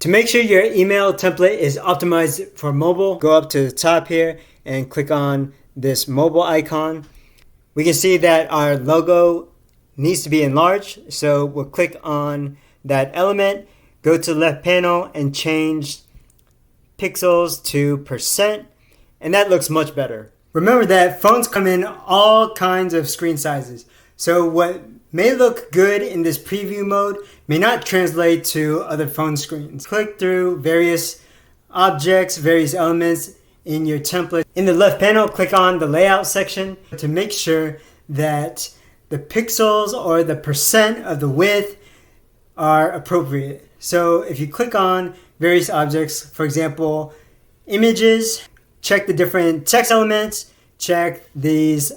To make sure your email template is optimized for mobile, go up to the top here and click on this mobile icon. We can see that our logo needs to be enlarged, so we'll click on that element, go to the left panel and change pixels to %, and that looks much better. Remember that phones come in all kinds of screen sizes, so what may look good in this preview mode may not translate to other phone screens. Click through various objects, various elements in your template. In the left panel, click on the layout section to make sure that the pixels or the % of the width are appropriate. So if you click on various objects, for example, images, check the different text elements, check these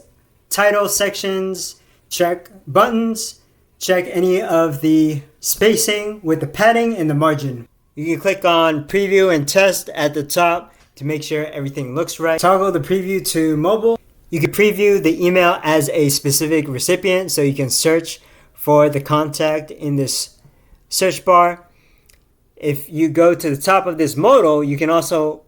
title sections, check buttons, check any of the spacing with the padding and the margin. You can click on preview and test at the top to make sure everything looks right. Toggle the preview to mobile. You can preview the email as a specific recipient, so you can search for the contact in this search bar. If you go to the top of this modal, you can also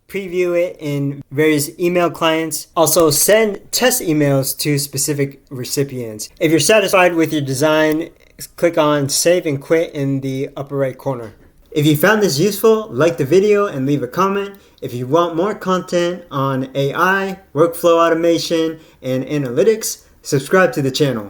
preview it in various email clients. Also send test emails to specific recipients. If you're satisfied with your design, click on Save and Quit in the upper right corner. If you found this useful, like the video and leave a comment. If you want more content on AI, workflow automation, and analytics, subscribe to the channel.